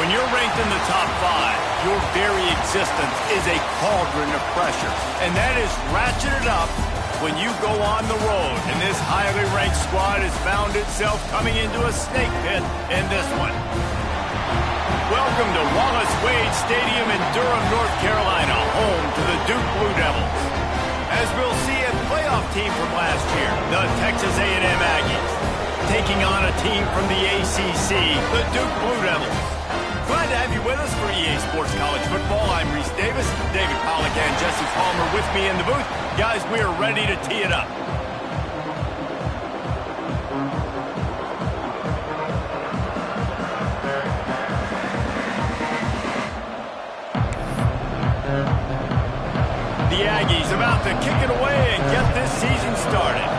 When you're ranked in the top 5, your very existence is a cauldron of pressure. And that is ratcheted up when you go on the road. And this highly ranked squad has found itself coming into a snake pit in this one. Welcome to Wallace Wade Stadium in Durham, North Carolina, home to the Duke Blue Devils. As we'll see, a playoff team from last year, the Texas A&M Aggies, taking on a team from the ACC, the Duke Blue Devils. Glad to have you with us for EA Sports College Football. I'm Reese Davis, David Pollack and Jesse Palmer with me in the booth. Guys, we are ready to tee it up. The Aggies about to kick it away and get this season started.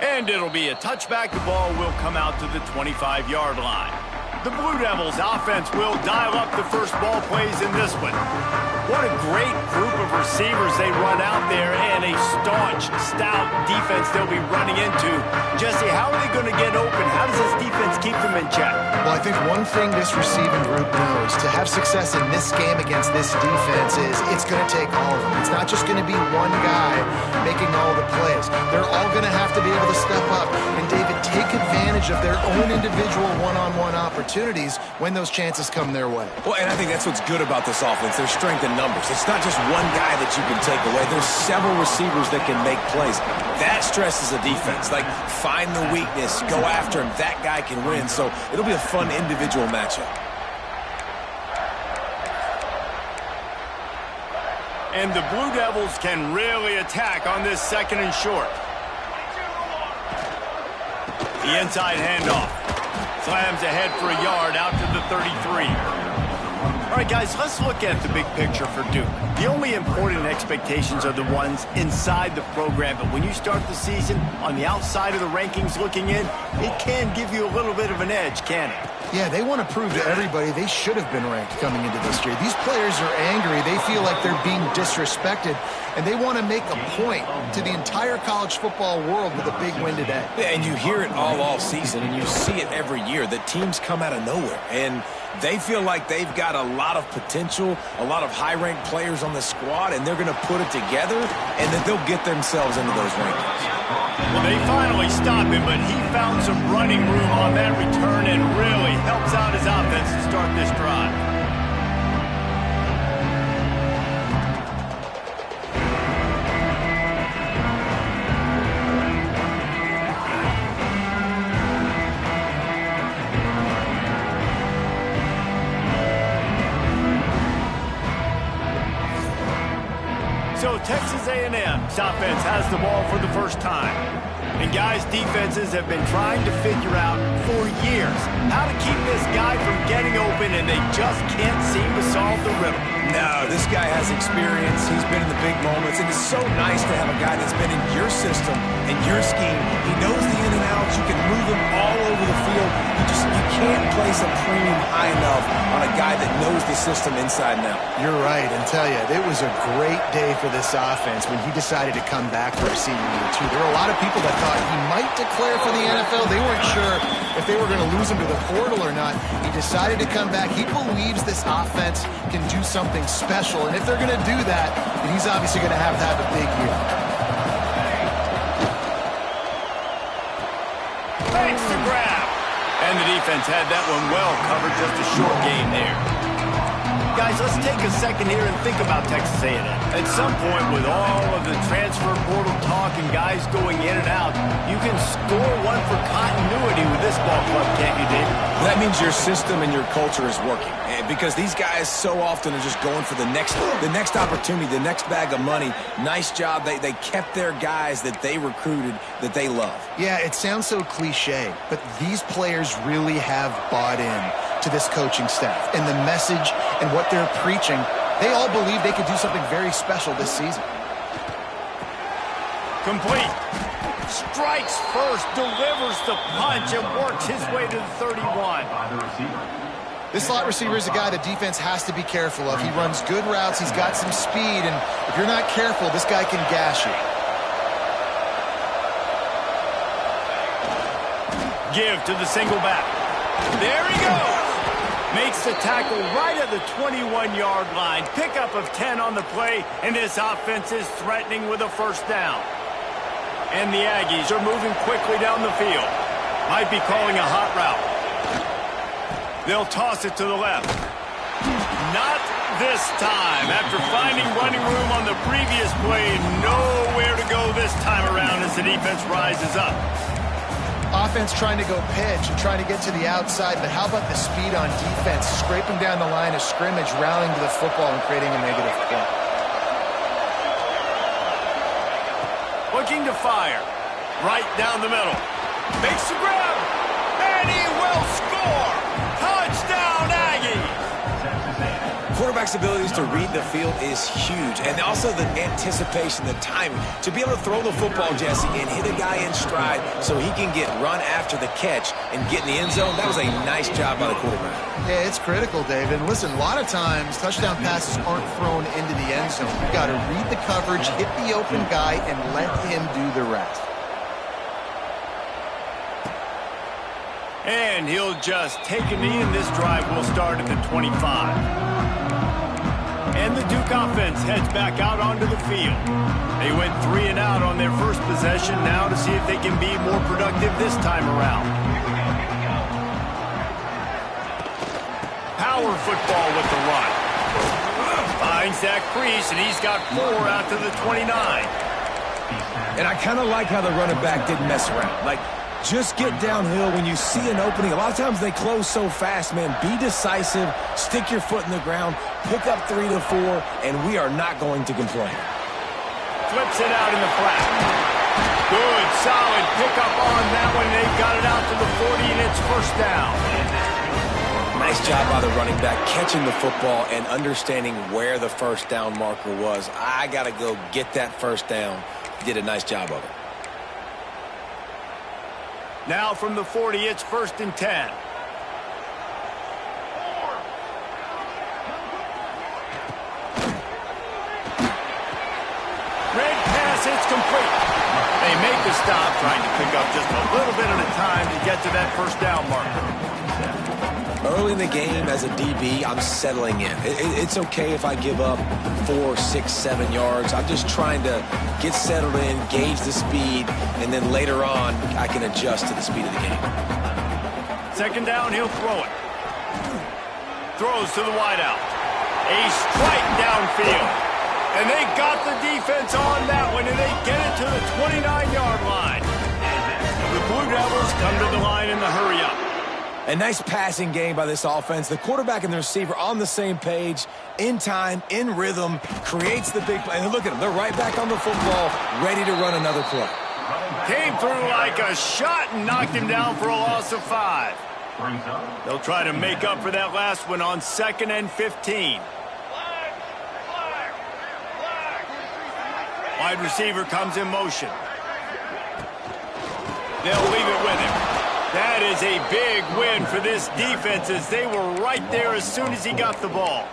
And it'll be a touchback. The ball will come out to the 25-yard line. The Blue Devils offense will dial up the first ball plays in this one. What a great group of receivers they run out there, and a staunch, stout defense they'll be running into. Jesse, how are they going to get open? How does this defense keep them in check? Well, I think one thing this receiving group knows, to have success in this game against this defense, is it's going to take all of them. It's not just going to be one guy making all the plays. They're all going to have to be able to step up and, David, take advantage of their own individual one-on-one opportunities when those chances come their way. Well, and I think that's what's good about this offense, their strength in numbers. It's not just one guy that you can take away. There's several receivers that can make plays. That stresses a defense. Like, find the weakness, go after him. That guy can win. So it'll be a fun individual matchup. And the Blue Devils can really attack on this second and short. The inside handoff. Slams ahead for a yard out to the 33. All right, guys, let's look at the big picture for Duke. The only important expectations are the ones inside the program, but when you start the season on the outside of the rankings looking in, it can give you a little bit of an edge, can it? Yeah, they want to prove to everybody they should have been ranked coming into this year. These players are angry. They feel like they're being disrespected, and they want to make a point to the entire college football world with a big win today. Yeah, and you hear it all season, and you see it every year. The teams come out of nowhere, and they feel like they've got a lot of potential, a lot of high-ranked players on the squad, and they're going to put it together, and then they'll get themselves into those rankings. Well, they finally stop him, but he found some running room on that return and really helps out his offense to start this drive. So Texas A&M's offense has the ball for the first time. And guys, defenses have been trying to figure out for years how to keep this guy from getting open, and they just can't seem to solve the riddle. No, this guy has experience. He's been in the big moments, and it's so nice to have a guy that's been in your system and your scheme. He knows the in and outs. You can move him all over the field. You can't place a premium high enough on a guy that knows the system inside and out. You're right, and tell you, it was a great day for this offense when he decided to come back for a senior year, too. There were a lot of people that thought he might declare for the NFL. They weren't sure if they were going to lose him to the portal or not. He decided to come back. He believes this offense can do something special, and if they're going to do that, then he's obviously going to have a big year. Thanks to grab. And the defense had that one well covered, just a short gain there. Guys, let's take a second here and think about Texas A&M. At some point, with all of the transfer portal talk and guys going in and out, you can score one for continuity with this ball club, can't you, David? That means your system and your culture is working, because these guys so often are just going for the next opportunity, the next bag of money. Nice job. They kept their guys that they recruited, that they love. Yeah, it sounds so cliche, but these players really have bought in to this coaching staff and the message and what they're preaching. They all believe they could do something very special this season. Complete. Strikes first, delivers the punch, and works his way to the 31. This slot receiver is a guy the defense has to be careful of. He runs good routes, he's got some speed, and if you're not careful, this guy can gash you. Give to the single back. There he goes. Makes the tackle right at the 21-yard line. Pickup of 10 on the play, and this offense is threatening with a first down. And the Aggies are moving quickly down the field. Might be calling a hot route. They'll toss it to the left. Not this time. After finding running room on the previous play, nowhere to go this time around as the defense rises up. Offense trying to go pitch and trying to get to the outside, but how about the speed on defense? Scraping down the line of scrimmage, rallying to the football and creating a negative play. Looking to fire. Right down the middle. Makes the grab. And he will score. Touchdown, Aggies. Quarterback's abilities to read the field is huge, and also the anticipation, the timing. To be able to throw the football, Jesse, and hit a guy in stride so he can get run after the catch and get in the end zone, that was a nice job by the quarterback. Yeah, it's critical, David. And listen, a lot of times touchdown passes aren't thrown into the end zone. You've got to read the coverage, hit the open guy, and let him do the rest. And he'll just take a knee, and this drive will start at the 25. And the Duke offense heads back out onto the field. They went 3 and out on their first possession, now to see if they can be more productive this time around. Power football with the run. Finds that crease, and he's got 4 out to the 29. And I kind of like how the running back didn't mess around. Like, just get downhill when you see an opening. A lot of times they close so fast, man. Be decisive, stick your foot in the ground, pick up 3 to 4, and we are not going to complain. Flips it out in the flat. Good, solid pickup on that one. They've got it out to the 40, and it's first down. Nice job by the running back, catching the football and understanding where the first down marker was. I got to go get that first down. He did a nice job of it. Now from the 40, it's 1st and 10. Red pass, it's complete. They make the stop, trying to pick up just a little bit at a time to get to that first down marker. Early in the game, as a DB, I'm settling in. It's okay if I give up 4, 6, 7 yards. I'm just trying to get settled in, gauge the speed, and then later on, I can adjust to the speed of the game. Second down, he'll throw it. Throws to the wideout. A strike downfield. And they got the defense on that one, and they get it to the 29-yard line. The Blue Devils come to the line in the hurry-up. A nice passing game by this offense. The quarterback and the receiver on the same page, in time, in rhythm, creates the big play. And look at them. They're right back on the football, ready to run another play. Came through like a shot and knocked him down for a loss of 5. They'll try to make up for that last one on 2nd and 15. Wide receiver comes in motion. They'll leave it with him. That is a big win for this defense as they were right there as soon as he got the ball.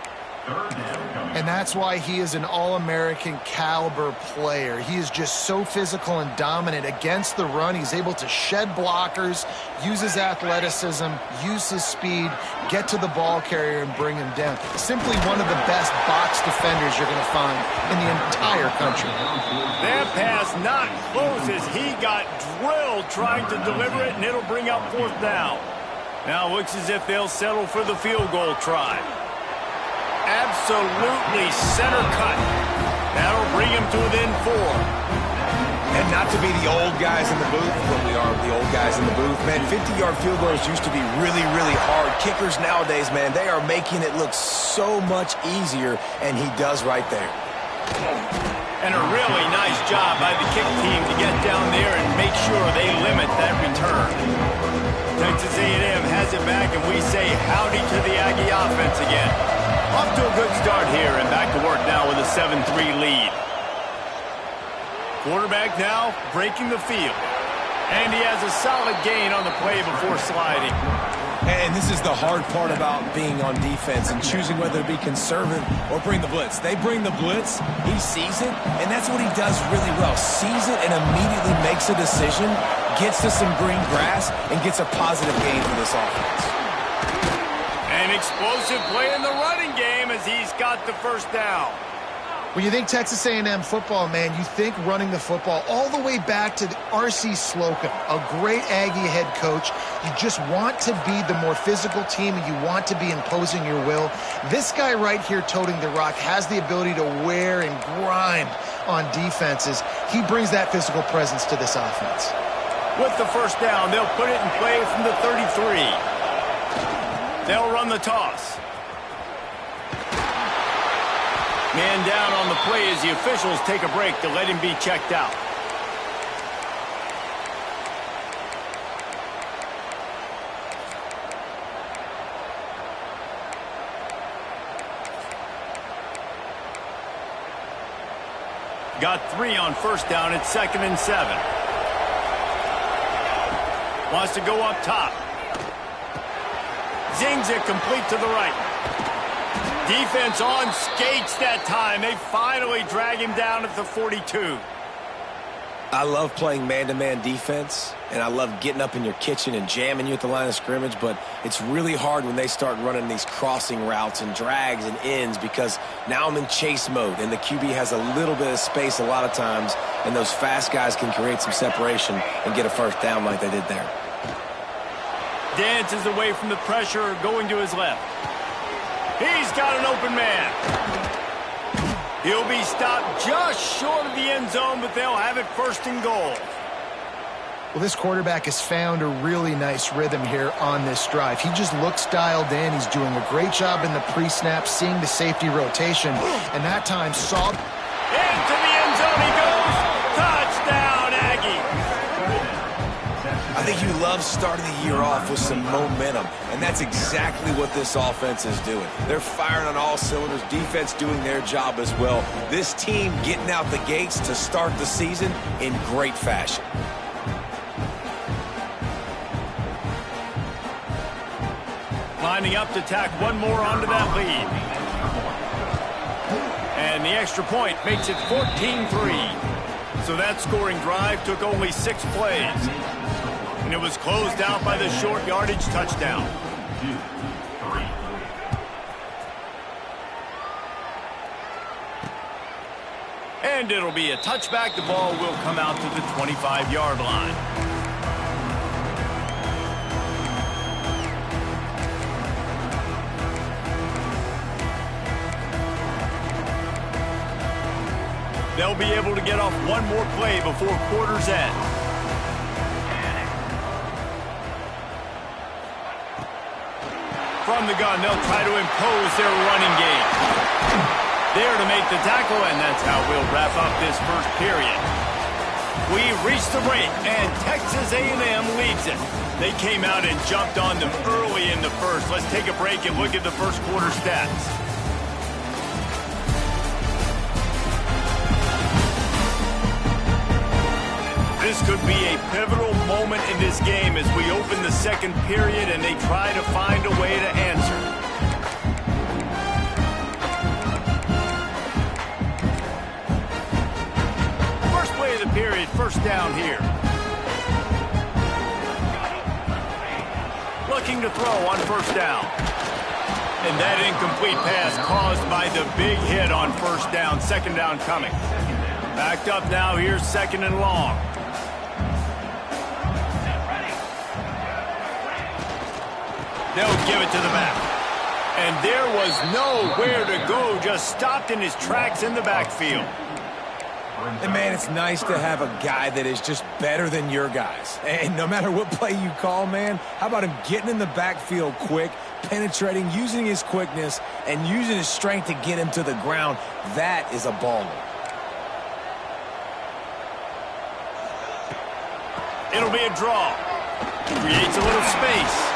And that's why he is an All-American caliber player. He is just so physical and dominant against the run. He's able to shed blockers, use his athleticism, use his speed, get to the ball carrier and bring him down. Simply one of the best box defenders you're going to find in the entire country. That pass not close as he got drilled trying to deliver it, and it'll bring up 4th down. Now it looks as if they'll settle for the field goal try. Absolutely center cut. That'll bring him to within 4. And not to be the old guys in the booth, but we are the old guys in the booth, man. 50-yard field goals used to be really, really hard. Kickers nowadays, man, they are making it look so much easier, and he does right there. And a really nice job by the kick team to get down there and make sure they limit that return. Texas A&M has it back, and we say howdy to the Aggie offense again. Off to a good start here, and back to work now with a 7-3 lead. Quarterback now breaking the field. And he has a solid gain on the play before sliding. And this is the hard part about being on defense and choosing whether to be conservative or bring the blitz. They bring the blitz, he sees it, and that's what he does really well. Sees it and immediately makes a decision, gets to some green grass, and gets a positive gain for this offense. An explosive play in the running game as he's got the first down. When you think Texas A&M football, man, you think running the football all the way back to R.C. Slocum, a great Aggie head coach. You just want to be the more physical team, and you want to be imposing your will. This guy right here toting the rock has the ability to wear and grind on defenses. He brings that physical presence to this offense. With the first down, they'll put it in play from the 33. They'll run the toss. Man down on the play as the officials take a break to let him be checked out. Got 3 on first down at 2nd and 7. Wants to go up top. Zings it complete to the right. Defense on skates that time. They finally drag him down at the 42. I love playing man-to-man defense, and I love getting up in your kitchen and jamming you at the line of scrimmage, but it's really hard when they start running these crossing routes and drags and ends because now I'm in chase mode, and the QB has a little bit of space a lot of times, and those fast guys can create some separation and get a first down like they did there. Dances away from the pressure, going to his left. He's got an open man. He'll be stopped just short of the end zone, but they'll have it 1st and goal. Well, this quarterback has found a really nice rhythm here on this drive. He just looks dialed in. He's doing a great job in the pre-snap, seeing the safety rotation, and that time saw... Into the end zone he goes. Touchdown, Aggie. I think you love starting the year off with some momentum, and that's exactly what this offense is doing. They're firing on all cylinders, defense doing their job as well. This team getting out the gates to start the season in great fashion. Lining up to tack one more onto that lead. And the extra point makes it 14-3. So that scoring drive took only 6 plays. And it was closed out by the short yardage touchdown. And it'll be a touchback. The ball will come out to the 25-yard line. They'll be able to get off one more play before quarter's end. From the gun, they'll try to impose their running game. There to make the tackle, and that's how we'll wrap up this first period. We reached the break, and Texas A&M leads it. They came out and jumped on them early in the first. Let's take a break and look at the first quarter stats. This could be a pivotal moment in this game as we open the second period and they try to find a way to answer. First play of the period, first down here. Looking to throw on first down. And that incomplete pass caused by the big hit on first down, second down coming. Backed up now, here's 2nd and long. They'll give it to the back. And there was nowhere to go, just stopped in his tracks in the backfield. And, man, it's nice to have a guy that is just better than your guys. And no matter what play you call, man, how about him getting in the backfield quick, penetrating, using his quickness, and using his strength to get him to the ground? That is a baller. It'll be a draw. Creates a little space.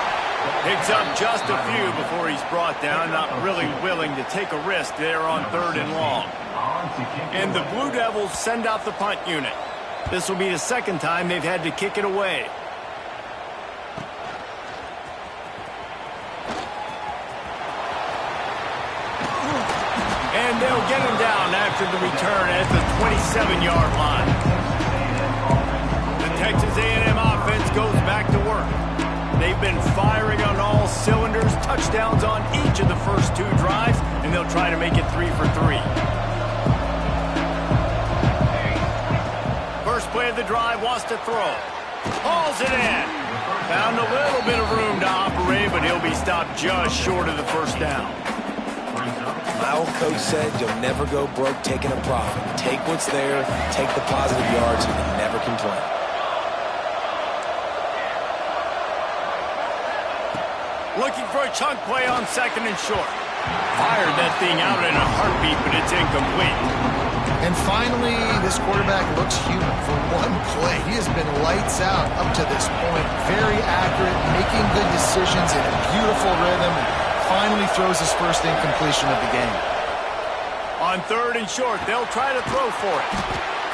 Picks up just a few before he's brought down, not really willing to take a risk there on 3rd and long. And the Blue Devils send out the punt unit. This will be the 2nd time they've had to kick it away. And they'll get him down after the return at the 27-yard line. The Texas A&M offense goes back to work. They've been firing on all cylinders, touchdowns on each of the first 2 drives, and they'll try to make it 3 for 3. First play of the drive, wants to throw. Hauls it in. Found a little bit of room to operate, but he'll be stopped just short of the first down. My old coach said you'll never go broke taking a profit. Take what's there, take the positive yards, and never complain. Looking for a chunk play on 2nd and short. Fired that thing out in a heartbeat, but it's incomplete. And finally, this quarterback looks human for one play. He has been lights out up to this point. Very accurate, making good decisions in a beautiful rhythm, and finally throws his first incompletion of the game. On 3rd and short, they'll try to throw for it.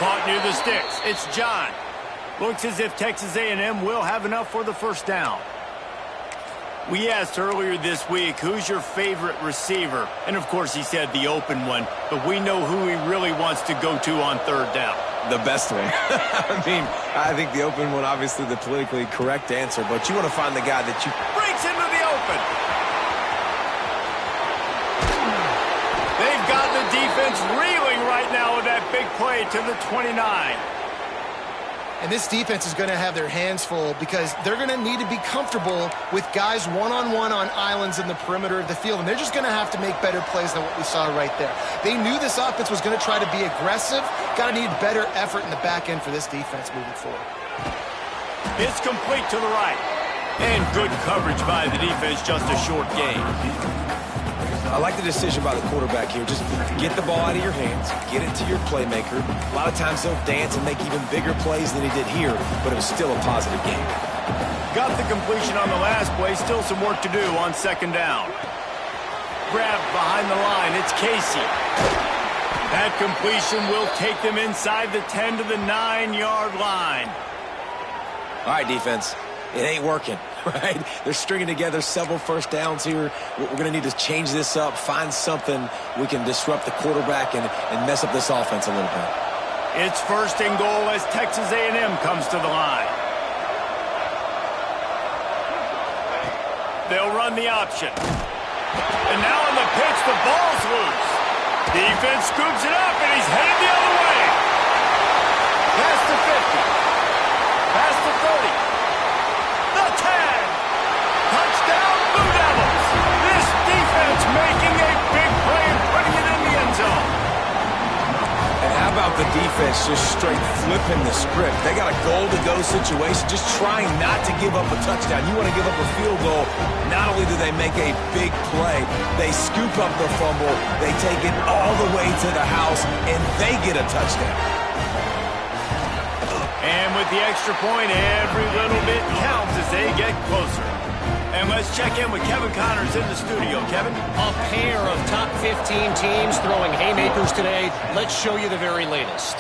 Caught near the sticks. It's John. Looks as if Texas A&M will have enough for the first down. We asked earlier this week, who's your favorite receiver? And, of course, he said the open one. But we know who he really wants to go to on 3rd down. The best one. I think the open one, obviously the politically correct answer. But you want to find the guy that you... Breaks into the open. They've got the defense reeling right now with that big play to the 29. And this defense is going to have their hands full because they're going to need to be comfortable with guys one-on-one on islands in the perimeter of the field. And they're just going to have to make better plays than what we saw right there. They knew this offense was going to try to be aggressive. Got to need better effort in the back end for this defense moving forward. It's complete to the right. And good coverage by the defense, just a short gain. I like the decision by the quarterback here. Just get the ball out of your hands, get it to your playmaker. A lot of times they'll dance and make even bigger plays than he did here, but it was still a positive game. Got the completion on the last play. Still some work to do on 2nd down. Grabbed behind the line. It's Casey. That completion will take them inside the 10 to the 9-yard line. All right, defense. It ain't working, right? They're stringing together several first downs here. We're going to need to change this up, find something we can disrupt the quarterback and mess up this offense a little bit. It's 1st and goal as Texas A&M comes to the line. They'll run the option. And now on the pitch, the ball's loose. Defense scoops it up, and he's headed the other way. Past the 50. Past the 30. The 10. Touchdown, Blue Devils. This defense making a big play and putting it in the end zone. And how about the defense just straight flipping the script? They got a goal-to-go situation, just trying not to give up a touchdown. You want to give up a field goal, not only do they make a big play, they scoop up the fumble, they take it all the way to the house, and they get a touchdown. And with the extra point, every little bit counts as they get closer. And let's check in with Kevin Connors in the studio. Kevin? A pair of top 15 teams throwing haymakers today. Let's show you the very latest.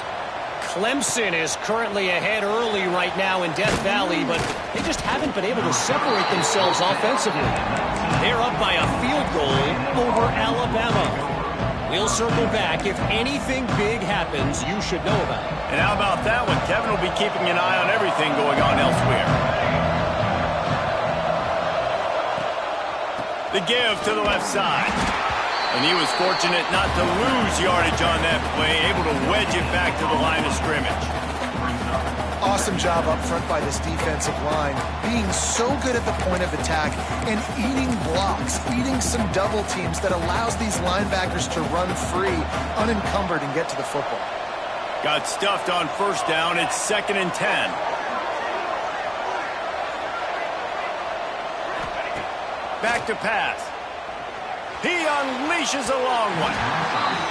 Clemson is currently ahead early right now in Death Valley, but they just haven't been able to separate themselves offensively. They're up by a field goal over Alabama. We'll circle back. If anything big happens, you should know about it. And how about that one? Kevin will be keeping an eye on everything going on elsewhere. The give to the left side. And he was fortunate not to lose yardage on that play, able to wedge it back to the line of scrimmage. Awesome job up front by this defensive line, being so good at the point of attack and eating blocks, eating some double teams that allows these linebackers to run free, unencumbered, and get to the football. Got stuffed on 1st down. It's 2nd and 10. Back to pass. He unleashes a long one.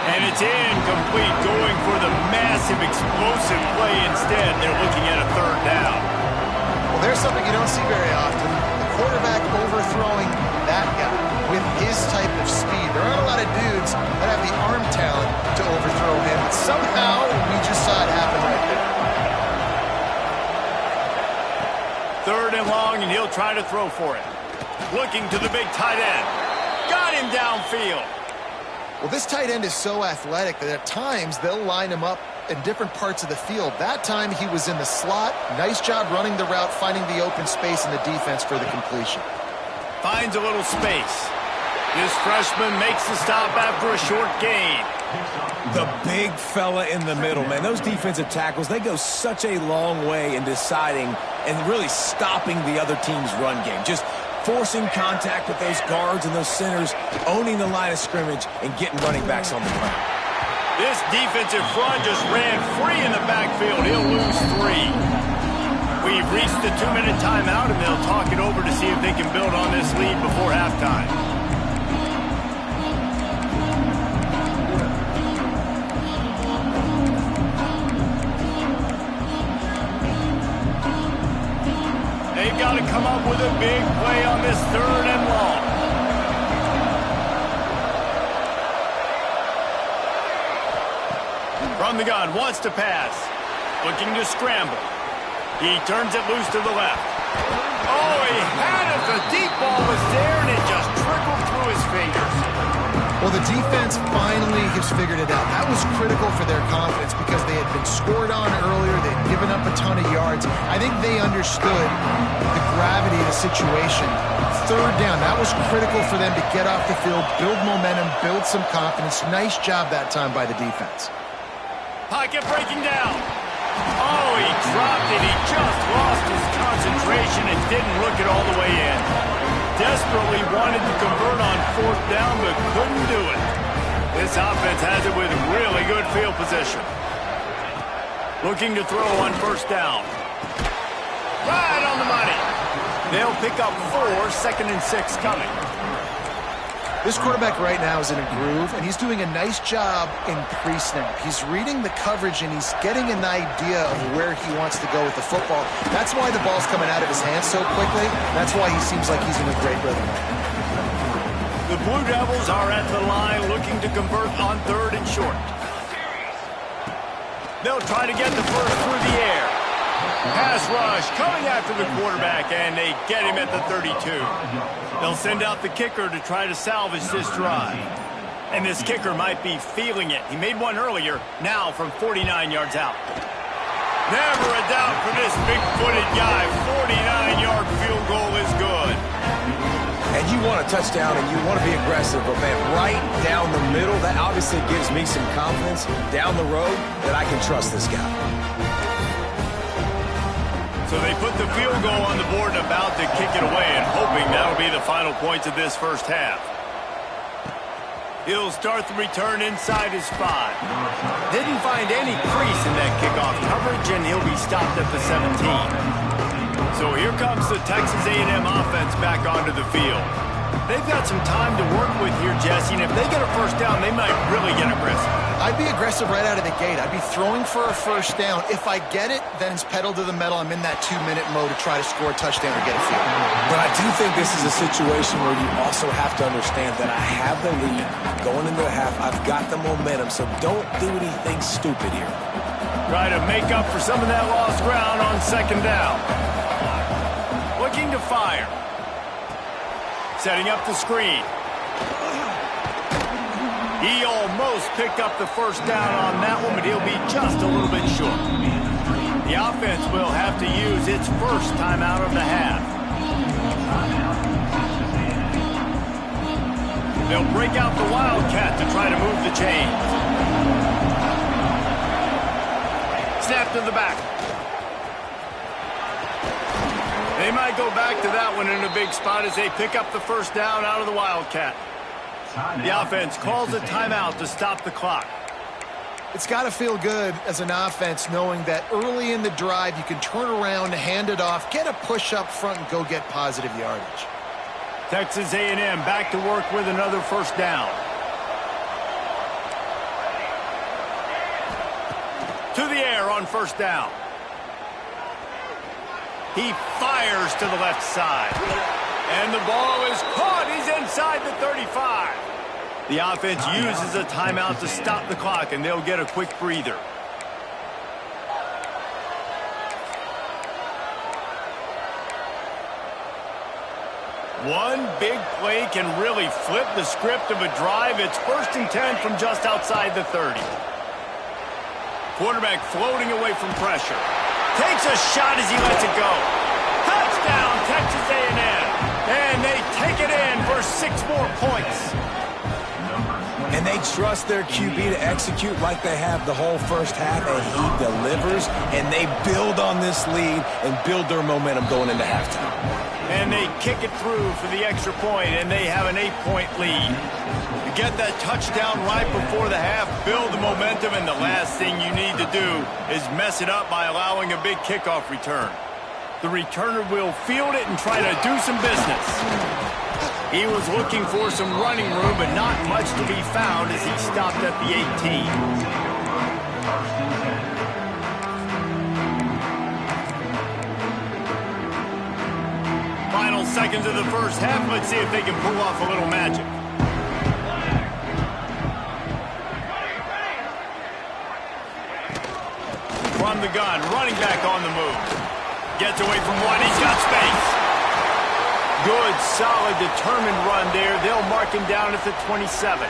And it's incomplete, going for the massive explosive play instead. They're looking at a 3rd down. Well, there's something you don't see very often. The quarterback overthrowing that guy with his type of speed. There aren't a lot of dudes that have the arm talent to overthrow him. But somehow, we just saw it happen right there. 3rd and long, and he'll try to throw for it. Looking to the big tight end. Got him downfield. Well, this tight end is so athletic that at times they'll line him up in different parts of the field. That time he was in the slot. Nice job running the route, finding the open space in the defense for the completion. Finds a little space. This freshman makes the stop after a short gain. The big fella in the middle, man. Those defensive tackles, they go such a long way in deciding and really stopping the other team's run game. Just forcing contact with those guards and those centers, owning the line of scrimmage, and getting running backs on the ground. This defensive front just ran free in the backfield. He'll lose 3. We've reached the 2-minute timeout, and they'll talk it over to see if they can build on this lead before halftime. They've got to come up with a big play on this 3rd and long. From the gun, wants to pass. Looking to scramble. He turns it loose to the left. Oh, he had it. The deep ball was there, and it just trickled through his fingers. Well, the defense finally has figured it out. That was critical for their confidence because they had been scored on earlier. They'd given up a ton of yards. I think they understood the gravity of the situation. 3rd down, that was critical for them to get off the field, build momentum, build some confidence. Nice job that time by the defense. Pocket breaking down. Oh, he dropped it. He just lost his concentration and didn't look it all the way in. Desperately wanted to convert on 4th down, but couldn't do it. This offense has it with really good field position. Looking to throw on 1st down. Right on the money. They'll pick up 4, 2nd and 6 coming. This quarterback right now is in a groove, and he's doing a nice job in pre-snap. He's reading the coverage, and he's getting an idea of where he wants to go with the football. That's why the ball's coming out of his hands so quickly. That's why he seems like he's in a great rhythm. The Blue Devils are at the line looking to convert on 3rd and short. They'll try to get the first through the air. Pass rush coming after the quarterback, and they get him at the 32. They'll send out the kicker to try to salvage this drive. And this kicker might be feeling it. He made one earlier, now from 49 yards out. Never a doubt for this big-footed guy. 49-yard field goal is good. And you want a touchdown and you want to be aggressive, but man, right down the middle, that obviously gives me some confidence down the road that I can trust this guy. So they put the field goal on the board and about to kick it away, and hoping that'll be the final points of this first half. He'll start the return inside his 5. Didn't find any crease in that kickoff coverage, and he'll be stopped at the 17. So here comes the Texas A&M offense back onto the field. They've got some time to work with here, Jesse, and if they get a 1st down, they might really get aggressive. I'd be aggressive right out of the gate. I'd be throwing for a 1st down. If I get it, then it's pedal to the metal. I'm in that 2-minute mode to try to score a touchdown or get a field. But I do think this is a situation where you also have to understand that I have the lead going into the half. I've got the momentum, so don't do anything stupid here. Try to make up for some of that lost ground on 2nd down. Looking to fire. Setting up the screen. He almost picked up the 1st down on that one, but he'll be just a little bit short. The offense will have to use its 1st timeout of the half. They'll break out the Wildcat to try to move the chains. Snap to the back. They might go back to that one in a big spot as they pick up the 1st down out of the Wildcat. The offense calls a timeout to stop the clock. It's got to feel good as an offense knowing that early in the drive you can turn around, hand it off, get a push up front, and go get positive yardage. Texas A&M back to work with another 1st down. To the air on 1st down. He fires to the left side. And the ball is caught. He's inside the 35. The offense uses a timeout to stop the clock, and they'll get a quick breather. One big play can really flip the script of a drive. It's 1st and 10 from just outside the 30. Quarterback floating away from pressure. Takes a shot as he lets it go. Touchdown, Texas A&M. And they take it in for 6 more points. And they trust their QB to execute like they have the whole first half, and he delivers, and they build on this lead and build their momentum going into halftime. And they kick it through for the extra point, and they have an 8-point lead. You get that touchdown right before the half, build the momentum, and the last thing you need to do is mess it up by allowing a big kickoff return. The returner will field it and try to do some business. He was looking for some running room, but not much to be found as he stopped at the 18. Final seconds of the first half. Let's see if they can pull off a little magic. From the gun, running back on the move. Gets away from one. He's got space. Good, solid, determined run there. They'll mark him down at the 27.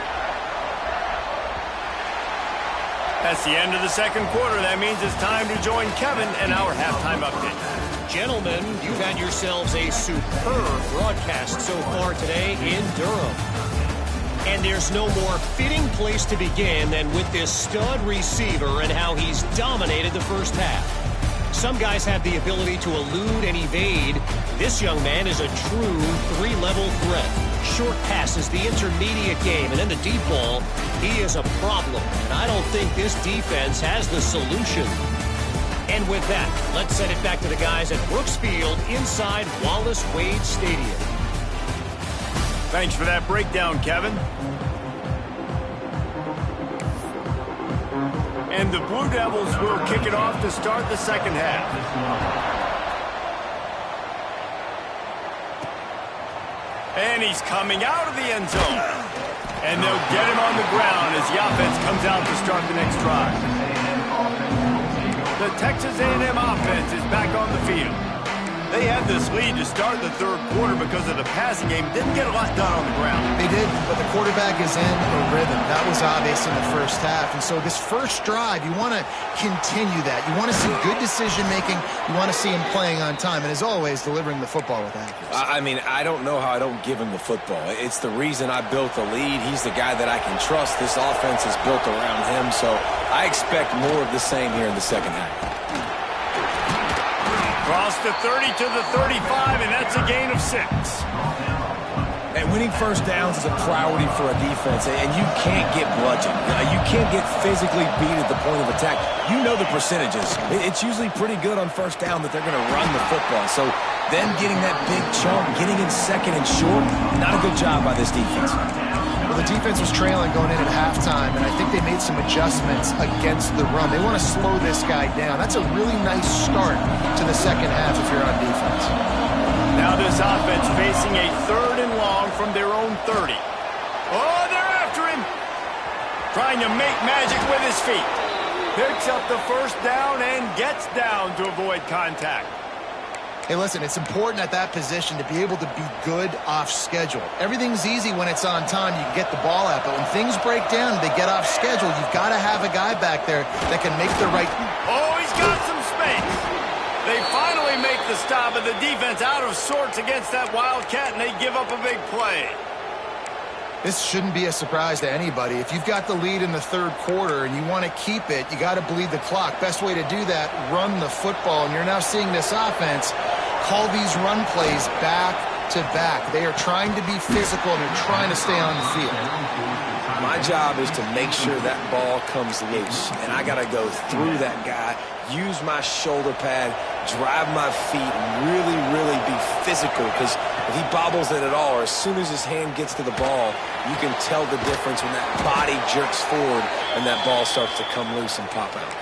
That's the end of the second quarter. That means it's time to join Kevin and our halftime update. Gentlemen, you've had yourselves a superb broadcast so far today in Durham. And there's no more fitting place to begin than with this stud receiver and how he's dominated the first half. Some guys have the ability to elude and evade. This young man is a true 3-level threat. Short passes, the intermediate game, and then the deep ball. He is a problem, and I don't think this defense has the solution. And with that, let's send it back to the guys at Brooks Field inside Wallace Wade Stadium. Thanks for that breakdown, Kevin. And the Blue Devils will kick it off to start the second half. And he's coming out of the end zone. And they'll get him on the ground as the offense comes out to start the next drive. The Texas A&M offense is back on the field. They had this lead to start the third quarter because of the passing game. Didn't get a lot done on the ground. They did, but the quarterback is in a rhythm. That was obvious in the first half. And so this first drive, you want to continue that. You want to see good decision-making. You want to see him playing on time. And as always, delivering the football with accuracy. I mean, I don't know how I don't give him the football. It's the reason I built the lead. He's the guy that I can trust. This offense is built around him. So I expect more of the same here in the second half. Cross the 30 to the 35, and that's a gain of 6. And winning first downs is a priority for a defense, and you can't get bludgeoned. You can't get physically beat at the point of attack. You know the percentages. It's usually pretty good on first down that they're going to run the football. So them getting that big chunk, getting in second and short, not a good job by this defense. Well, the defense was trailing going in at halftime, and I think they made some adjustments against the run. They want to slow this guy down. That's a really nice start to the second half if you're on defense. Now this offense facing a 3rd and long from their own 30. Oh, they're after him. Trying to make magic with his feet. Picks up the first down and gets down to avoid contact. Hey, listen, it's important at that position to be able to be good off schedule. Everything's easy when it's on time. You can get the ball out. But when things break down and they get off schedule, you've got to have a guy back there that can make the right... Oh, he's got some space. They finally make the stop, and the defense out of sorts against that Wildcat, and they give up a big play. This shouldn't be a surprise to anybody. If you've got the lead in the third quarter and you want to keep it, you got to bleed the clock. Best way to do that, run the football. And you're now seeing this offense call these run plays back to back. They are trying to be physical, and they're trying to stay on the field. My job is to make sure that ball comes loose, and I got to go through that guy, use my shoulder pad, drive my feet, and really be physical, because if he bobbles it at all, or as soon as his hand gets to the ball, you can tell the difference when that body jerks forward and that ball starts to come loose and pop out.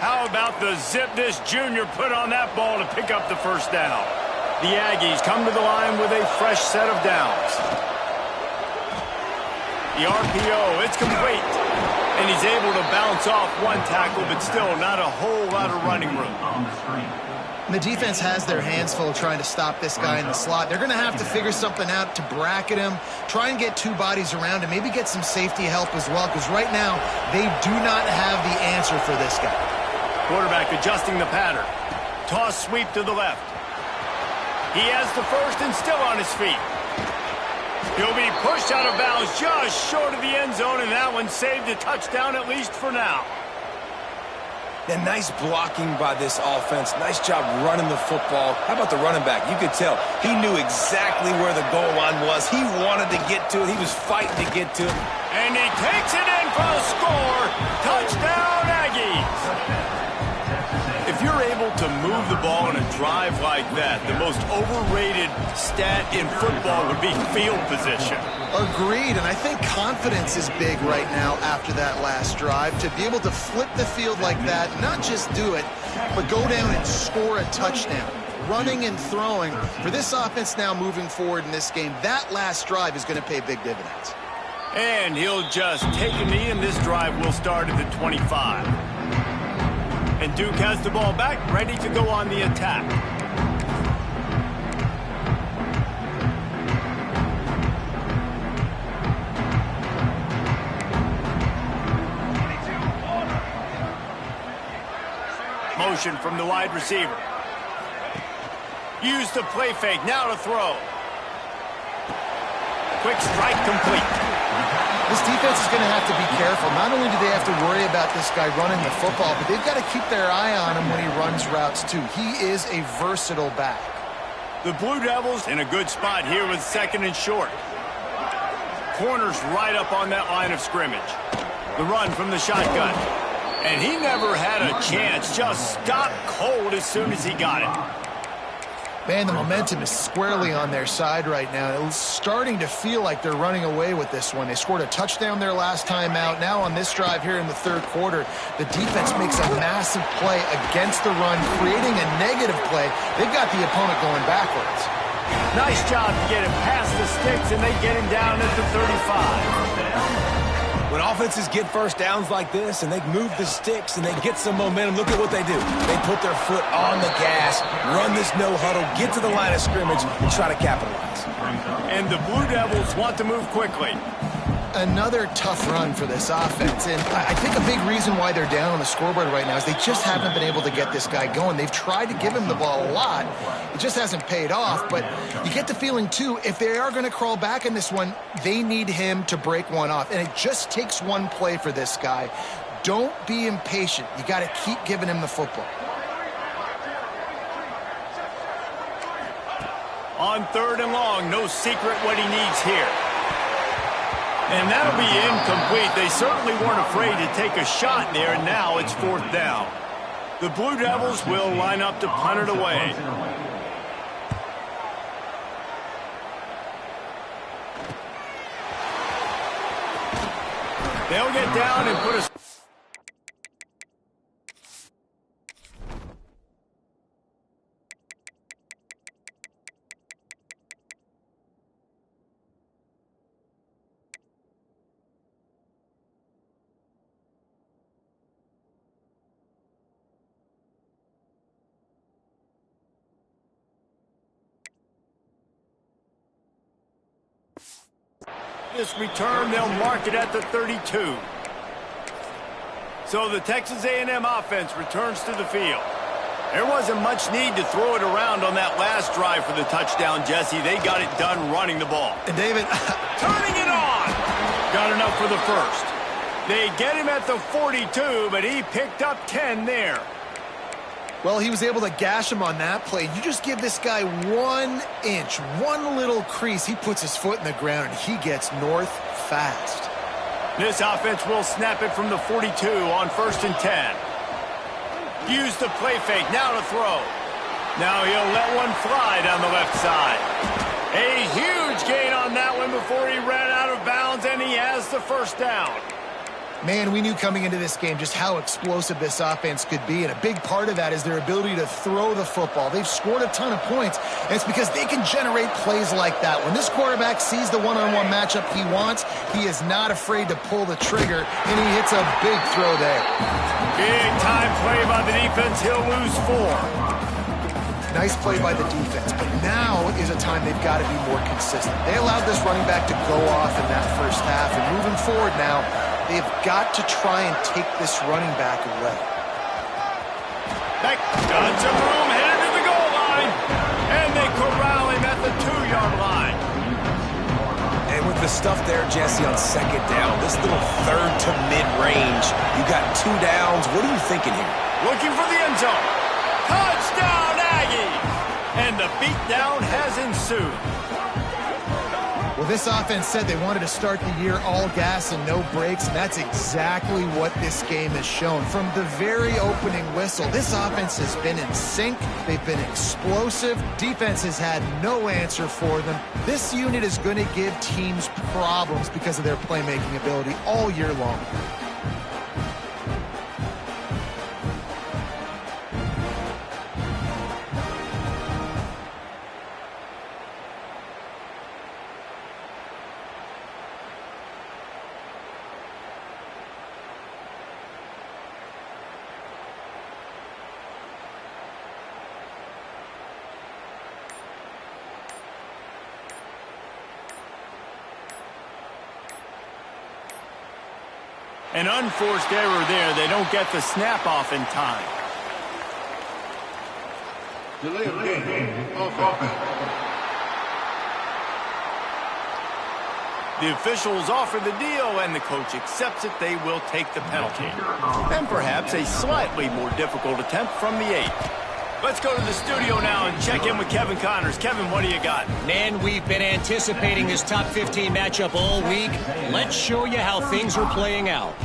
How about the zip this junior put on that ball to pick up the first down? The Aggies come to the line with a fresh set of downs. The RPO, it's complete. And he's able to bounce off one tackle, but still not a whole lot of running room. And the defense has their hands full trying to stop this guy in the slot. They're going to have to figure something out to bracket him, try and get two bodies around him, maybe get some safety help as well, because right now they do not have the answer for this guy. Quarterback adjusting the pattern. Toss sweep to the left. He has the first and still on his feet. He'll be pushed out of bounds just short of the end zone, and that one saved a touchdown at least for now. And nice blocking by this offense. Nice job running the football. How about the running back? You could tell he knew exactly where the goal line was. He wanted to get to it. He was fighting to get to it. And he takes it in for the score. Touchdown, Aggies. If you're able to move the ball in a drive like that, the most overrated stat in football would be field position. Agreed, and I think confidence is big right now after that last drive. To be able to flip the field like that, not just do it, but go down and score a touchdown. Running and throwing. For this offense now moving forward in this game, that last drive is going to pay big dividends. And he'll just take a knee, and this drive will start at the 25. And Duke has the ball back, ready to go on the attack. Motion from the wide receiver. Use the play fake, now to throw. Quick strike complete. This defense is going to have to be careful. Not only do they have to worry about this guy running the football, but they've got to keep their eye on him when he runs routes too. He is a versatile back. The Blue Devils in a good spot here with second and short. Corners right up on that line of scrimmage. The run from the shotgun. And he never had a chance. Just stopped cold as soon as he got it. Man, the momentum is squarely on their side right now. It's starting to feel like they're running away with this one. They scored a touchdown their last time out. Now on this drive here in the third quarter, the defense makes a massive play against the run, creating a negative play. They've got the opponent going backwards. Nice job to get him past the sticks, and they get him down at the 35. When offenses get first downs like this and they move the sticks and they get some momentum, look at what they do. They put their foot on the gas, run this no huddle, get to the line of scrimmage, and try to capitalize. And the Blue Devils want to move quickly. Another tough run for this offense, and I think a big reason why they're down on the scoreboard right now is they just haven't been able to get this guy going. They've tried to give him the ball a lot. It just hasn't paid off, but you get the feeling, too, if they are going to crawl back in this one, they need him to break one off, and it just takes one play for this guy. Don't be impatient. You got to keep giving him the football. On third and long, no secret what he needs here. And that'll be incomplete. They certainly weren't afraid to take a shot there, and now it's fourth down. The Blue Devils will line up to punt it away. They'll get down and put a... This return, they'll mark it at the 32. So the Texas A&M offense returns to the field. There wasn't much need to throw it around on that last drive for the touchdown, Jesse. They got it done running the ball. And David... turning it on! Got enough for the first. They get him at the 42, but he picked up 10 there. Well, he was able to gash him on that play. You just give this guy 1 inch, one little crease. He puts his foot in the ground, and he gets north fast. This offense will snap it from the 42 on 1st and 10. Use the play fake, now to throw. Now he'll let one fly down the left side. A huge gain on that one before he ran out of bounds, and he has the first down. Man, we knew coming into this game just how explosive this offense could be, and a big part of that is their ability to throw the football. They've scored a ton of points, and it's because they can generate plays like that. When this quarterback sees the one-on-one matchup he wants, he is not afraid to pull the trigger, and he hits a big throw there. Big time play by the defense. He'll lose 4. nice play by the defense, but now is a time they've got to be more consistent. They allowed this running back to go off in that first half, and moving forward now, they've got to try and take this running back away. Beck got some room, headed to the goal line, and they corral him at the 2-yard line. And with the stuff there, Jesse, on second down, this little third to mid-range, you got 2 downs. What are you thinking here? Looking for the end zone. Touchdown, Aggies! And the beatdown has ensued. Well, this offense said they wanted to start the year all gas and no brakes, and that's exactly what this game has shown. From the very opening whistle, this offense has been in sync. They've been explosive. Defense has had no answer for them. This unit is going to give teams problems because of their playmaking ability all year long. An unforced error there. They don't get the snap off in time. Delay of game. Offense. The officials offer the deal, and the coach accepts it. They will take the penalty. And perhaps a slightly more difficult attempt from the 8. Let's go to the studio now and check in with Kevin Connors. Kevin, what do you got? Man, we've been anticipating this top 15 matchup all week. Let's show you how things are playing out.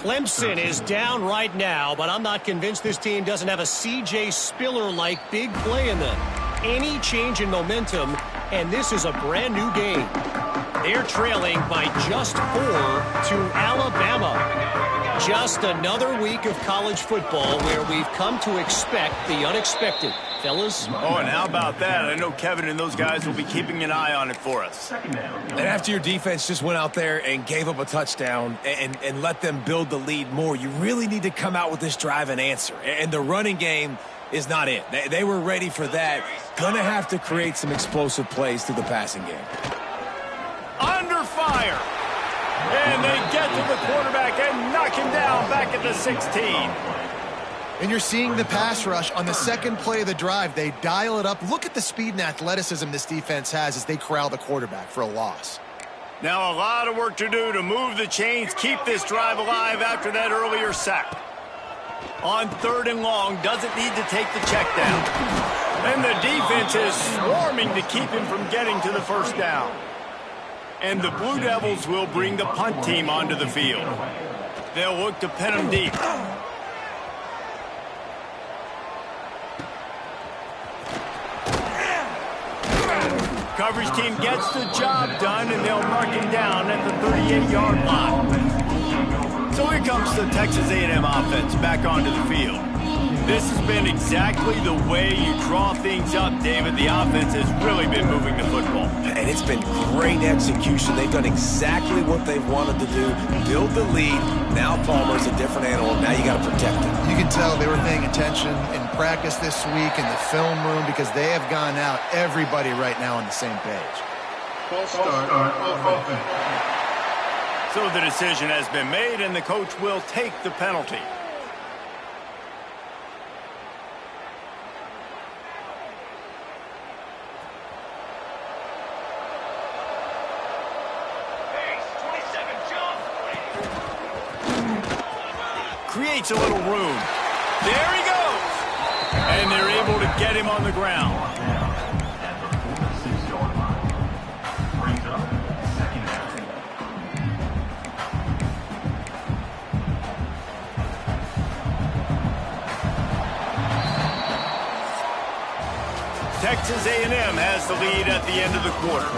Clemson is down right now, but I'm not convinced this team doesn't have a C.J. Spiller-like big play in them. Any change in momentum, and this is a brand new game. They're trailing by just 4 to Alabama. Just another week of college football where we've come to expect the unexpected. Fellas? Oh, and how about that? I know Kevin and those guys will be keeping an eye on it for us. And after your defense just went out there and gave up a touchdown and let them build the lead more, you really need to come out with this drive and answer. And the running game is not it. They were ready for that. Gonna have to create some explosive plays through the passing game. Under fire. And they get to the quarterback and knock him down back at the 16. And you're seeing the pass rush on the second play of the drive. They dial it up. Look at the speed and athleticism this defense has as they corral the quarterback for a loss. Now a lot of work to do to move the chains, keep this drive alive after that earlier sack. On 3rd and long, doesn't need to take the check down. And the defense is swarming to keep him from getting to the first down. And the Blue Devils will bring the punt team onto the field. They'll look to pin him deep. Coverage team gets the job done, and they'll mark him down at the 38-yard line. So here comes the Texas A&M offense back onto the field. This has been exactly the way you draw things up, David. The offense has really been moving the football. And it's been great execution. They've done exactly what they've wanted to do. Build the lead. Now Palmer's a different animal. Now you got to protect him. You can tell they were paying attention in practice this week in the film room because they have gone out, everybody right now on the same page. False start on offense. So the decision has been made, and the coach will take the penalty. Creates a little room. There he goes. And they're able to get him on the ground. Texas A&M has the lead at the end of the quarter.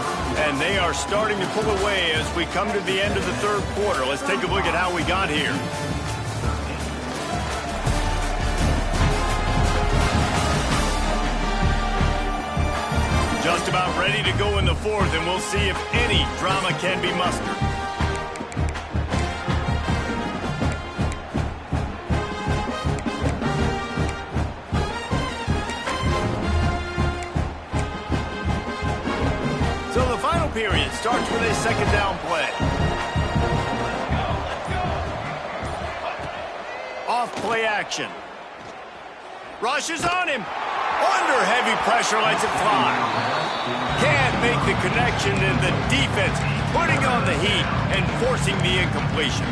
And they are starting to pull away as we come to the end of the 3rd quarter. Let's take a look at how we got here. Just about ready to go in the 4th, and we'll see if any drama can be mustered. period starts with a second down play. Off play action. Rushes on him. Under heavy pressure, lets it fly. Can't make the connection, and the defense putting on the heat and forcing the incompletion.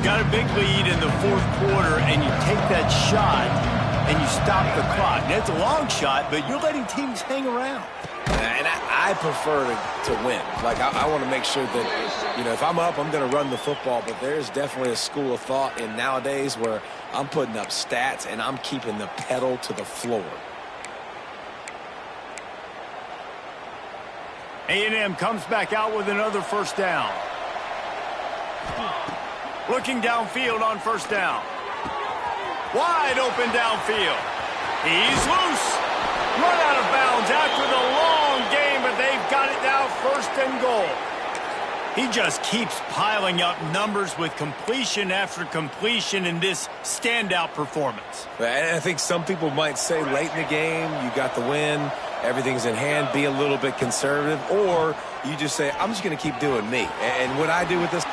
Got a big lead in the fourth quarter, and you take that shot, and you stop the clock. And it's a long shot, but you're letting teams hang around. And I prefer to win. Like, I want to make sure that, you know, if I'm up, I'm going to run the football. But there's definitely a school of thought in nowadays where I'm putting up stats and I'm keeping the pedal to the floor. A&M comes back out with another first down. Looking downfield on first down. Wide open downfield. He's loose. Run out of bounds after the long game, but they've got it now first and goal. He just keeps piling up numbers with completion after completion in this standout performance. And I think some people might say late in the game, you got the win, everything's in hand, be a little bit conservative, or you just say, I'm just going to keep doing me. And what I do with this...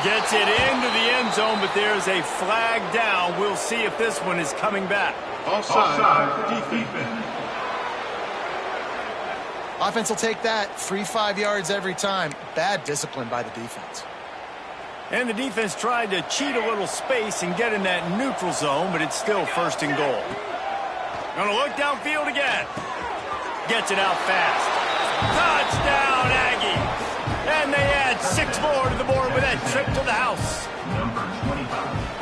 Gets it into the end zone, but there's a flag down. We'll see if this one is coming back. Offside, defense. Offense will take that. 3-5 yards every time. Bad discipline by the defense. And the defense tried to cheat a little space and get in that neutral zone, but it's still first and goal. Gonna look downfield again. Gets it out fast. Touchdown, Aggie. And they add 6 more to the board with that trip to the house.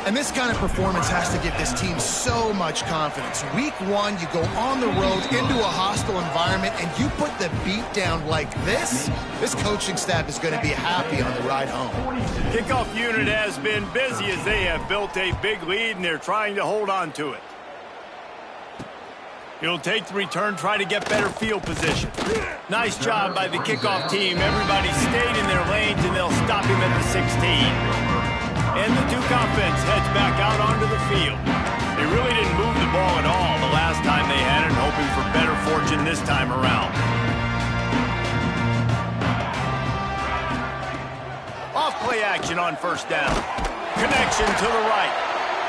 And this kind of performance has to give this team so much confidence. Week 1, you go on the road into a hostile environment, and you put the beat down like this. This coaching staff is going to be happy on the ride home. Kickoff unit has been busy as they have built a big lead, and they're trying to hold on to it. He'll take the return, try to get better field position. Nice job by the kickoff team. Everybody stayed in their lanes, and they'll stop him at the 16. And the Duke offense heads back out onto the field. They really didn't move the ball at all the last time they had it, hoping for better fortune this time around. Off play action on first down. Connection to the right.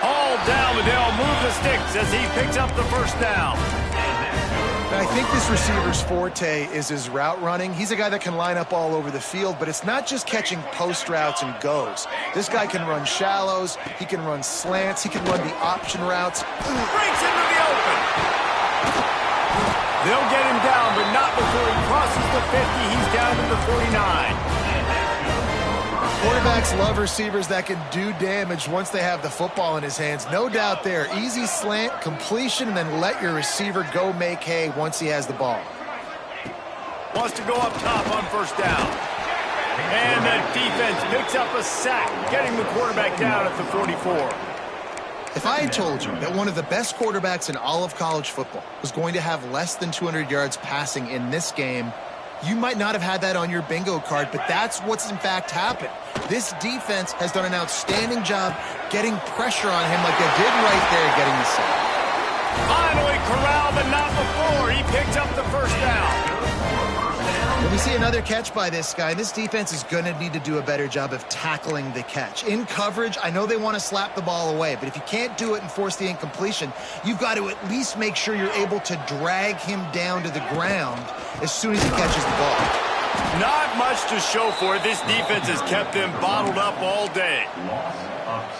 All down, but they'll move the sticks as he picks up the first down. I think this receiver's forte is his route running. He's a guy that can line up all over the field, but it's not just catching post routes and goes. This guy can run shallows, he can run slants, he can run the option routes. Breaks into the open. They'll get him down, but not before he crosses the 50. He's down to the 49. Quarterbacks love receivers that can do damage once they have the football in his hands. No doubt there. Easy slant, completion, and then let your receiver go make hay once he has the ball. Wants to go up top on first down. And the defense picks up a sack, getting the quarterback down at the 44. If I had told you that one of the best quarterbacks in all of college football was going to have less than 200 yards passing in this game, you might not have had that on your bingo card, but that's what's in fact happened. This defense has done an outstanding job getting pressure on him like they did right there, getting the sack. Finally corralled, but not before. He picked up the first down. When we see another catch by this guy, this defense is going to need to do a better job of tackling the catch. In coverage, I know they want to slap the ball away, but if you can't do it and force the incompletion, you've got to at least make sure you're able to drag him down to the ground as soon as he catches the ball. Not much to show for it. This defense has kept them bottled up all day.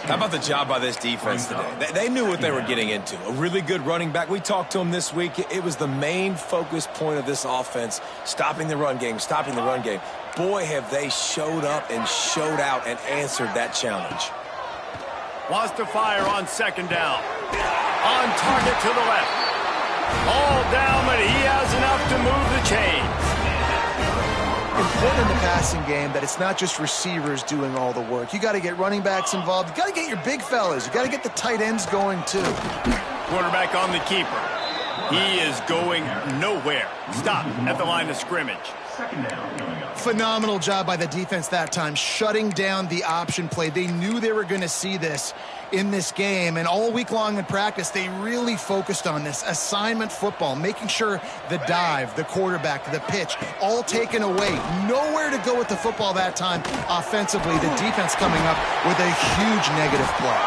How about the job by this defense today? They knew what they were getting into. A really good running back. We talked to him this week. It was the main focus point of this offense, stopping the run game, stopping the run game. Boy, have they showed up and showed out and answered that challenge. Wants to fire on second down. On target to the left. All down, but he has enough to move the chains. Important in the passing game that it's not just receivers doing all the work. You got to get running backs involved. You got to get your big fellas. You got to get the tight ends going too. Quarterback on the keeper. He is going nowhere. Stop at the line of scrimmage. Phenomenal job by the defense that time, shutting down the option play. They knew they were going to see this in this game, and all week long in practice, they really focused on this assignment football, making sure the dive, the quarterback, the pitch, all taken away. Nowhere to go with the football that time offensively. The defense coming up with a huge negative play.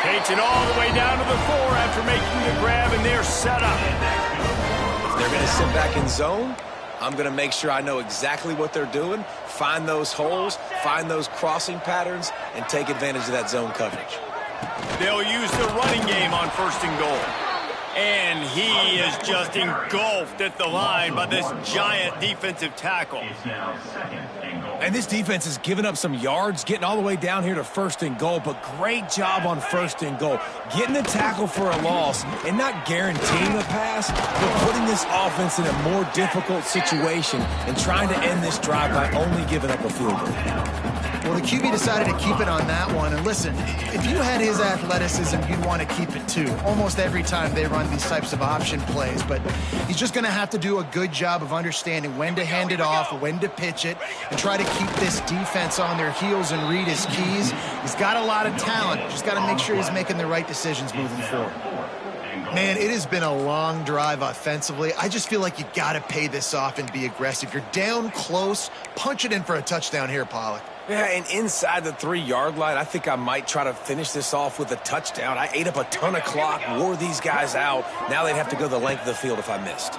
Takes it all the way down to the 4 after making the grab, and they're set up. If they're going to sit back in zone, I'm going to make sure I know exactly what they're doing, find those holes, find those crossing patterns, and take advantage of that zone coverage. They'll use the running game on 1st and goal. And he is just engulfed at the line by this giant defensive tackle. And this defense has given up some yards, getting all the way down here to 1st and goal, but great job on 1st and goal. Getting the tackle for a loss and not guaranteeing a pass, but putting this offense in a more difficult situation and trying to end this drive by only giving up a field goal. Well, the QB decided to keep it on that one. And listen, if you had his athleticism, you'd want to keep it too. Almost every time they run these types of option plays. But he's just going to have to do a good job of understanding when to hand it off, when to pitch it, and try to keep this defense on their heels and read his keys. He's got a lot of talent. Just got to make sure he's making the right decisions moving forward. Man, it has been a long drive offensively. I just feel like you got to pay this off and be aggressive. You're down close. Punch it in for a touchdown here, Pollock. Yeah, and inside the 3-yard line, I think I might try to finish this off with a touchdown. I ate up a ton of clock, wore these guys out. Now they'd have to go the length of the field if I missed.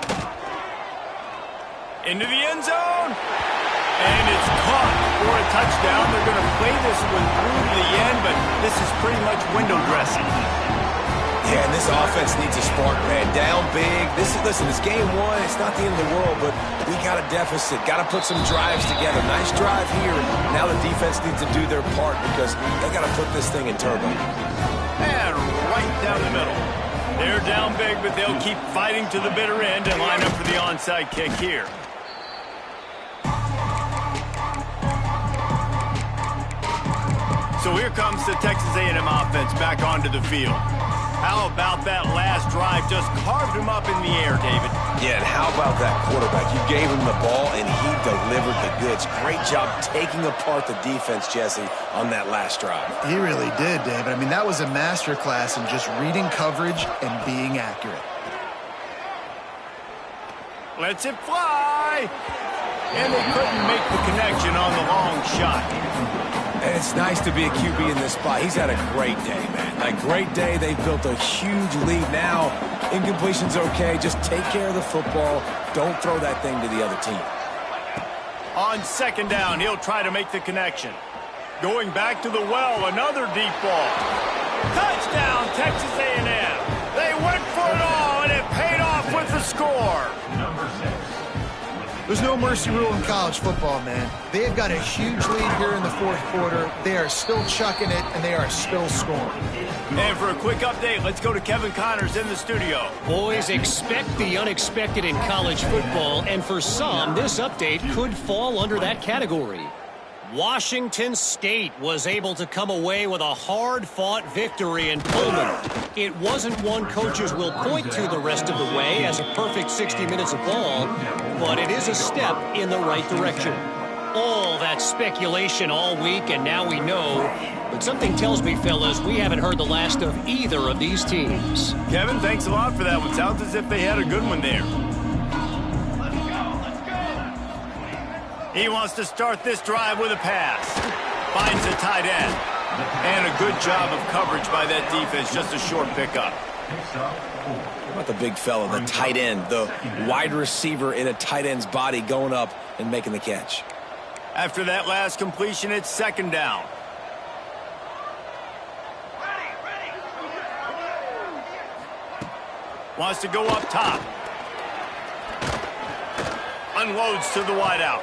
Into the end zone. And it's caught for a touchdown. They're going to play this one through to the end, but this is pretty much window dressing. Yeah, and this offense needs a spark, man. Down big. Listen, it's game 1. It's not the end of the world, but we got a deficit. Got to put some drives together. Nice drive here. Now the defense needs to do their part because they got to put this thing in turbo. And right down the middle. They're down big, but they'll keep fighting to the bitter end and line up for the onside kick here. So here comes the Texas A&M offense back onto the field. How about that last drive? Just carved him up in the air, David. Yeah, and how about that quarterback? You gave him the ball, and he delivered the goods. Great job taking apart the defense, Jesse, on that last drive. He really did, David. I mean, that was a masterclass in just reading coverage and being accurate. Lets it fly. And they couldn't make the connection on the long shot. And it's nice to be a QB in this spot. He's had a great day, man. A great day. They've built a huge lead now. Incompletion's okay. Just take care of the football. Don't throw that thing to the other team. On 2nd down, he'll try to make the connection. Going back to the well, another deep ball. Touchdown, Texas A&M. They went for it all, and it paid off with the score. Number 6. There's no mercy rule in college football, man. They've got a huge lead here in the 4th quarter. They are still chucking it, and they are still scoring. And for a quick update, let's go to Kevin Connors in the studio. Boys, expect the unexpected in college football, and for some, this update could fall under that category. Washington State was able to come away with a hard-fought victory in Pullman. It wasn't one coaches will point to the rest of the way as a perfect 60 minutes of ball, but it is a step in the right direction. All that speculation all week, and now we know. But something tells me, fellas, we haven't heard the last of either of these teams. Kevin, thanks a lot for that one. Sounds as if they had a good one there. He wants to start this drive with a pass. Finds a tight end. And a good job of coverage by that defense. Just a short pickup. How about the big fella, the tight end, the wide receiver in a tight end's body going up and making the catch. After that last completion, it's 2nd down. Wants to go up top. Unloads to the wideout.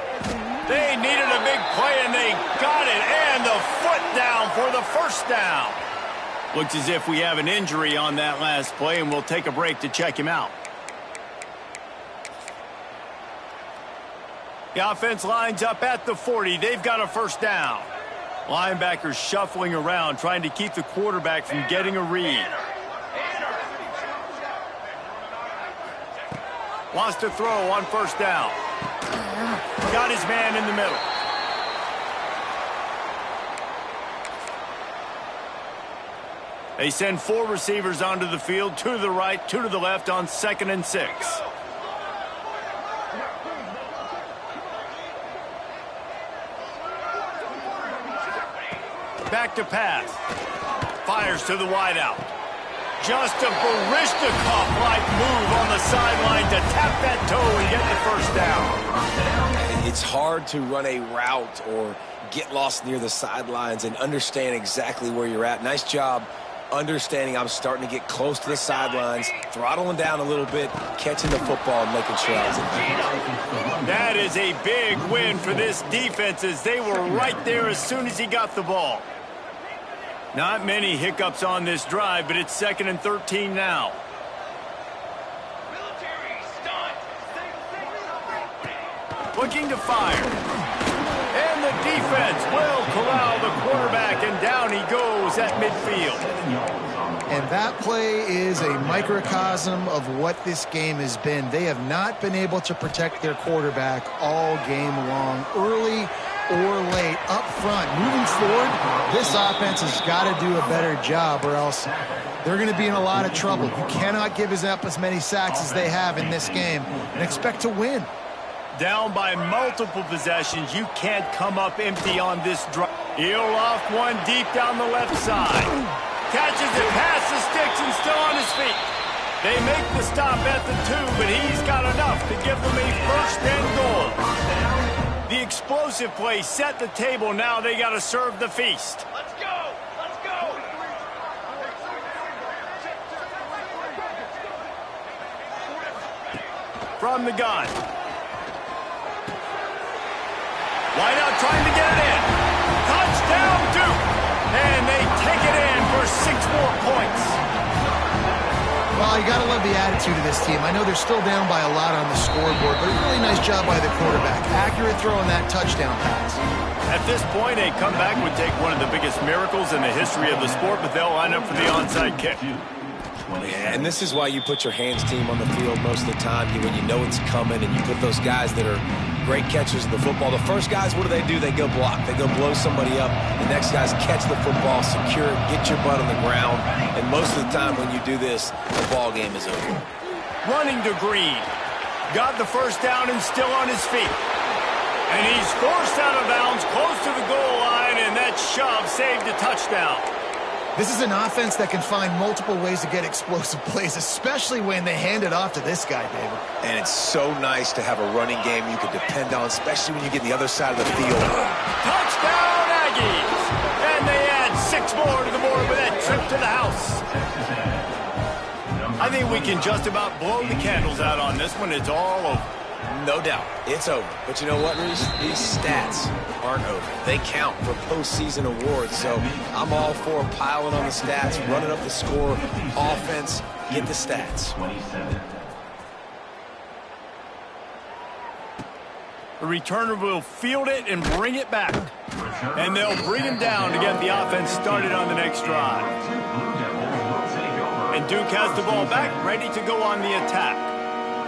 They needed a big play, and they got it. And the foot down for the 1st down. Looks as if we have an injury on that last play, and we'll take a break to check him out. The offense lines up at the 40. They've got a 1st down. Linebackers shuffling around, trying to keep the quarterback from getting a read. Wants to throw on first down. Got his man in the middle. They send 4 receivers onto the field, 2 to the right, 2 to the left on 2nd and 6. Back to pass. Fires to the wideout. Just a Barishnikov-like move on the sideline to tap that toe and get the first down. It's hard to run a route or get lost near the sidelines and understand exactly where you're at. Nice job understanding I'm starting to get close to the sidelines, throttling down a little bit, catching the football and making sure I was in there. That is a big win for this defense as they were right there as soon as he got the ball. Not many hiccups on this drive, but it's 2nd and 13 now. Looking to fire. And the defense will corral the quarterback, and down he goes at midfield. And that play is a microcosm of what this game has been. They have not been able to protect their quarterback all game long, early or late, up front. Moving forward, this offense has got to do a better job, or else they're going to be in a lot of trouble. You cannot give up as many sacks as they have in this game and expect to win. Down by multiple possessions, you can't come up empty on this drive. He'll off one deep down the left side. Catches it past the sticks and still on his feet. They make the stop at the 2, but he's got enough to give them a 1st and goal. The explosive play set the table. Now they got to serve the feast. Let's go! Let's go! From the gun. Wideout trying to get it in. Touchdown, Duke! And they take it in for 6 more points. Well, you got to love the attitude of this team. I know they're still down by a lot on the scoreboard, but a really nice job by the quarterback. Accurate throw on that touchdown pass. At this point, a comeback would take one of the biggest miracles in the history of the sport, but they'll line up for the onside kick. Yeah, and this is why you put your hands team on the field most of the time when you know it's coming, and you put those guys that are great catchers of the football. The first guys, what do? They go block. They go blow somebody up. The next guys catch the football, secure it, get your butt on the ground. And most of the time when you do this, the ball game is over. Running to Green. Got the first down and still on his feet. And he's forced out of bounds close to the goal line, and that shove saved a touchdown. This is an offense that can find multiple ways to get explosive plays, especially when they hand it off to this guy, David. And it's so nice to have a running game you can depend on, especially when you get the other side of the field. Touchdown, Aggies! And they add 6 more to the board with that trip to the house. I think we can just about blow the candles out on this one. It's all over. No doubt, it's over. But you know what, Reese? These stats aren't over. They count for postseason awards. So I'm all for piling on the stats, running up the score, offense, get the stats. The returner will field it and bring it back. And they'll bring him down to get the offense started on the next drive. And Duke has the ball back, ready to go on the attack.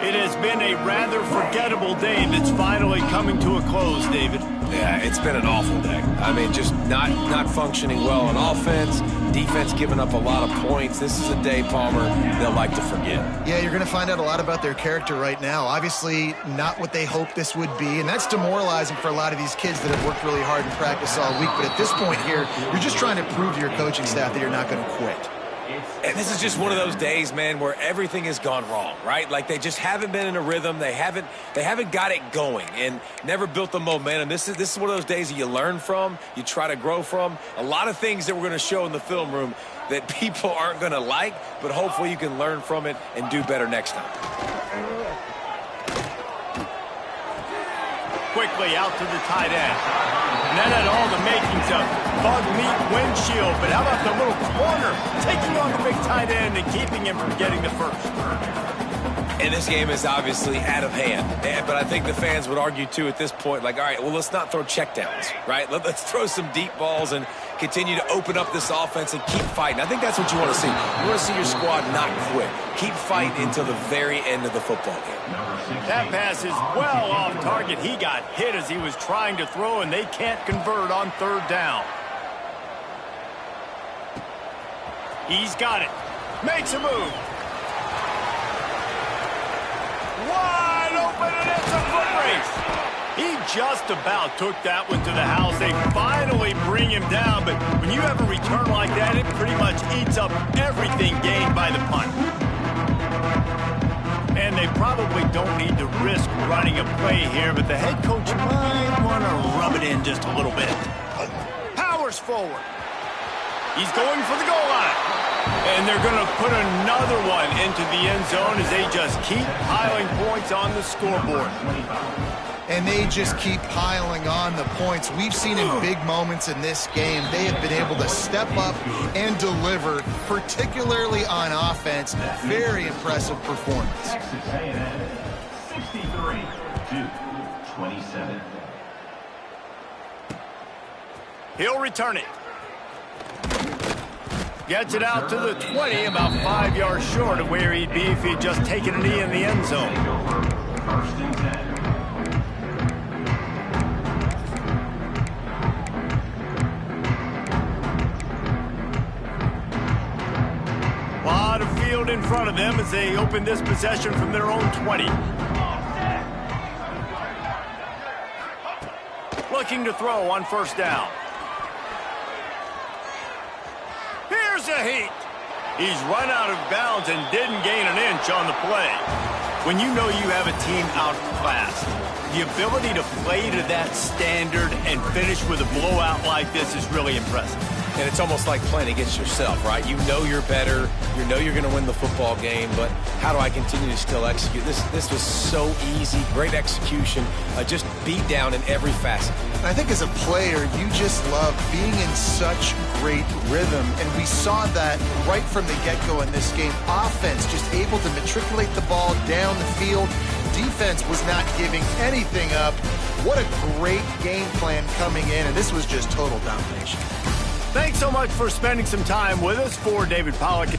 It has been a rather forgettable day that's finally coming to a close, David. Yeah, it's been an awful day. I mean, just not functioning well on offense, defense giving up a lot of points. This is a day, Palmer, they'll like to forget. Yeah, you're going to find out a lot about their character right now. Obviously, not what they hoped this would be, and that's demoralizing for a lot of these kids that have worked really hard in practice all week. But at this point here, you're just trying to prove to your coaching staff that you're not going to quit. And this is just one of those days, man, where everything has gone wrong, right? Like they just haven't been in a rhythm. They haven't got it going and never built the momentum. This is one of those days that you learn from, you try to grow from. A lot of things that we're going to show in the film room that people aren't going to like, but hopefully you can learn from it and do better next time. Quickly out to the tight end. And that had all the makings of bug meat windshield. But how about the little corner taking on the big tight end and keeping him from getting the first? And this game is obviously out of hand. But I think the fans would argue, too, at this point, like, all right, well, let's not throw checkdowns, right? Let's throw some deep balls and continue to open up this offense and keep fighting. I think that's what you want to see. You want to see your squad not quit. Keep fighting until the very end of the football game. That pass is well off target. He got hit as he was trying to throw, and they can't convert on third down. He's got it. Makes a move. Wide open, and it's a foot race. He just about took that one to the house. They finally bring him down, but when you have a return like that, it pretty much eats up everything gained by the punt. And they probably don't need to risk running a play here, but the head coach might want to rub it in just a little bit. Powers forward. He's going for the goal line. And they're going to put another one into the end zone as they just keep piling points on the scoreboard. And they just keep piling on the points. We've seen in big moments in this game, they have been able to step up and deliver, particularly on offense. Very impressive performance. 63-27. He'll return it. Gets it out to the 20, about 5 yards short of where he'd be if he'd just taken a knee in the end zone. First and 10. Lot of field in front of them as they open this possession from their own 20. Looking to throw on first down. Here's a heat. He's run out of bounds and didn't gain an inch on the play. When you know you have a team outclassed, the ability to play to that standard and finish with a blowout like this is really impressive. And it's almost like playing against yourself, right? You know you're better. You know you're going to win the football game, but how do I continue to still execute? This was so easy. Great execution. Just beat down in every facet. And I think as a player, you just love being in such great rhythm. And we saw that right from the get-go in this game. Offense just able to matriculate the ball down the field. Defense was not giving anything up. What a great game plan coming in, and this was just total domination. Thanks so much for spending some time with us. For David Pollack.